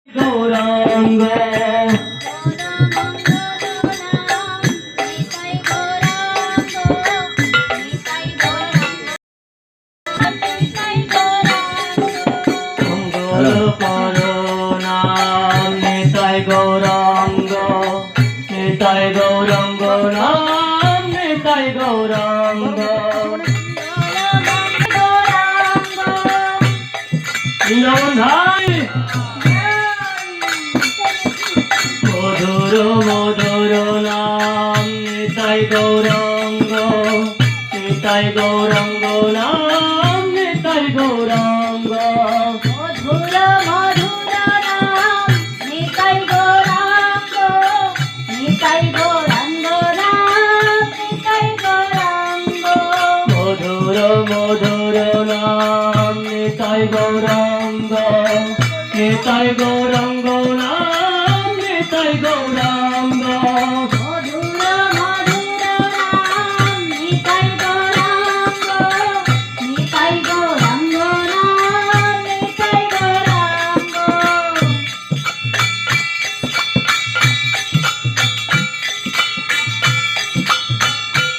গৌরাঙ্গ নিতাই গৌরাঙ্গ নিতাই গৌরাঙ্গ নাম নিতাই গৌরাঙ্গ ভাই মধুর মধুর নাম নিতাই গৌরাঙ্গ নিতাই গৌরাঙ্গ নাম নিতাই গৌরাঙ্গ মধুর মধুর নাম নিতাই গৌরাঙ্গ নিতাই গৌরাঙ্গ নাম নিতাই গৌরাঙ্গ মধুর মধুর নাম নিতাই গৌরাঙ্গ নিতাই গৌরাঙ্গ নাম নিতাই গৌরাঙ্গ মধুর মধুর নাম নিতাই গৌরাঙ্গ নিতাই গৌরাঙ্গ নাম নিতাই গৌরাঙ্গ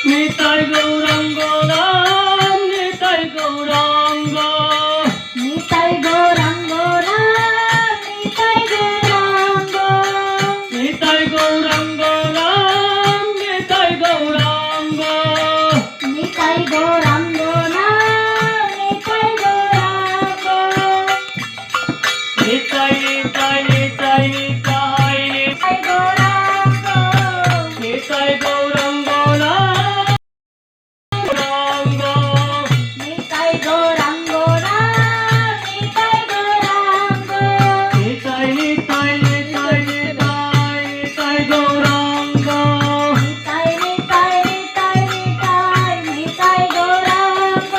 নিতাই গৌরাঙ্গ নাম নিতাই গৌরাঙ্গ নিতাই গৌরাঙ্গ নাম নিতাই গৌরাঙ্গ নিতাই গৌরাঙ্গ নাম নিতাই গৌরাঙ্গ নিতাই গৌরাঙ্গ নাম নিতাই গৌরাঙ্গ নিতাই নিতাই নিতাই নিতাই নিতাই গৌরাঙ্গ নিতাই গৌরাঙ্গ নাম গৌরাঙ্গ নিতাই গৌরাঙ্গ নাম নিতাই গৌরাঙ্গ নিতাই নিতাই নিতাই নিতাই নিতাই গৌরাঙ্গ নিতাই নিতাই নিতাই নিতাই নিতাই গৌরাঙ্গ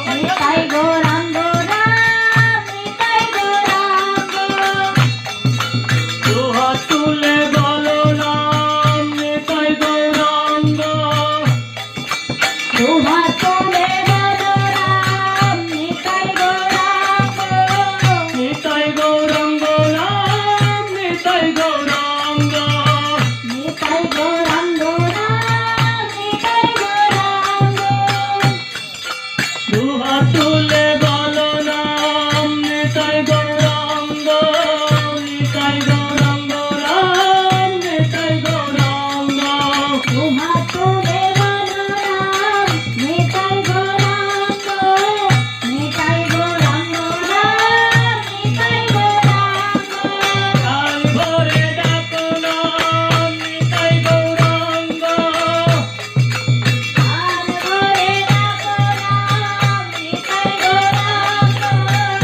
নিতাই গৌরাঙ্গ নাম নিতাই গৌরাঙ্গ দুহাত তুলে বলো নাম নিতাই গৌরাঙ্গ দুহাত তুলে বলো নাম নিতাই গৌরাঙ্গ নিতাই গৌরাঙ্গ নাম নিতাই গৌরাঙ্গ নিতাই গৌরাঙ্গ নাম নিতাই গৌরাঙ্গ দুহাত তুলে বলো নাম নিতাই গৌরাঙ্গ নিতাই গৌরাঙ্গ নাম নিতাই গৌরাঙ্গ দুহাত তুলে বলো নাম নিতাই গৌরাঙ্গ নিতাই গৌরাঙ্গ নাম নিতাই গৌরাঙ্গ কান ভরে ডাকো নাম নিতাই গৌরাঙ্গ আর ভরে ডাকো নাম নিতাই গৌরাঙ্গ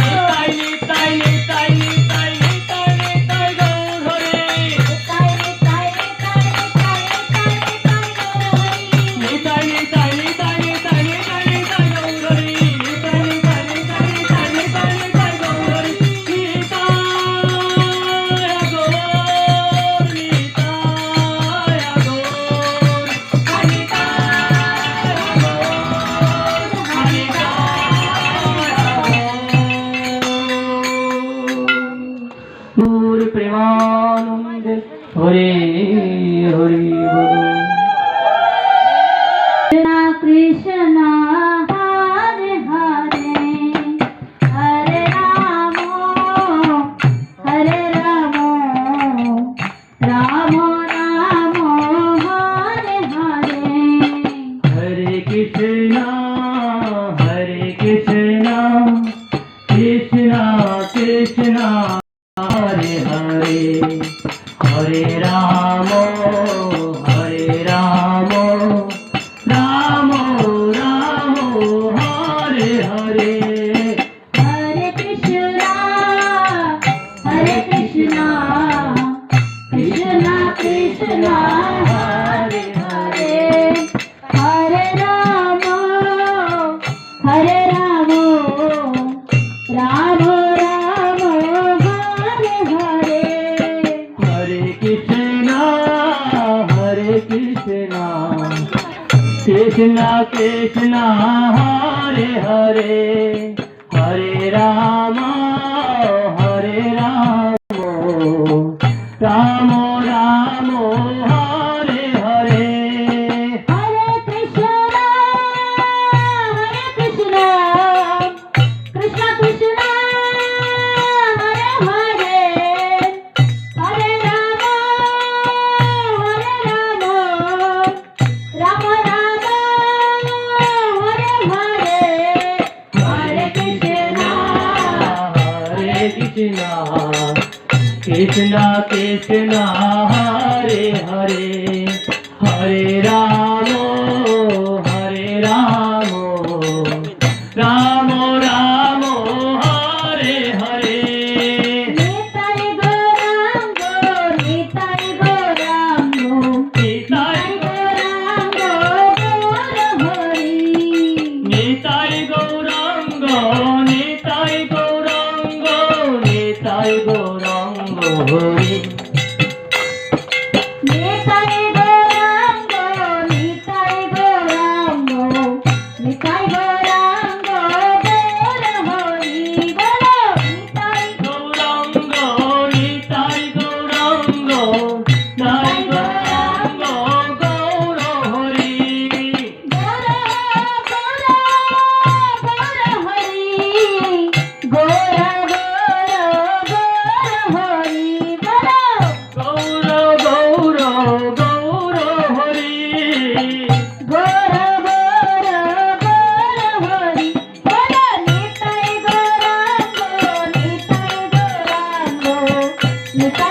নিতাই নিতাই নিতাই নিতাই নিতাই নিতাই গৌর হরি নিতাই নিতাই নিতাই নিতাই নিতাই নিতাই নিতাই নিতাই নিতাই গৌর হরি নিতাই নিতাই নিতাই গৌর হরি নিতাই নিতাই নিতাই নিতাই নিতাই নিতাই গৌর হরি নিতাই আগর নিতাই আগর নূর প্রেমানন্দে হরে হরি বল कृष्ण हरे हरे हरे राम राम राम हरे हरे हरे कृष्णा कृष्णा कृष्णा हरे हरे हरे राम राम राम हरे हरे हरे कृष्ण कृष्ण कृष्ण हरे हरे हरे राम राम राम हरे हरे हरे कृष्णा कृष्णा कृष्णा हरे हरे हरे राम কৃষ্ণ কৃষ্ণ হরে হরে হরে রাম রাম রাম হরে হরে নিতাই গৌরাঙ্গ নিতাই গৌরাঙ্গ নিতাই গৌরাঙ্গ গৌর হরি নিতাই গৌরাঙ্গ নিতাই গৌরাঙ্গ নিতাই গৌরাঙ্গ হরি নিতাই গৌরাঙ্গ নিতাই গৌরাঙ্গ নিতাই গৌরাঙ্গ গৌর হরি বলো নিতাই গৌরাঙ্গ নিতাই গৌরাঙ্গ নিতাই গৌরাঙ্গ গৌর হরি গৌর গৌর গৌর হরি গৌর গৌর গৌর হরি বলো গৌর গৌর গৌর হরি গৌর গৌর গৌর হরি বলো নিতাই গৌরাঙ্গ নিতাই গৌরাঙ্গ নিতাই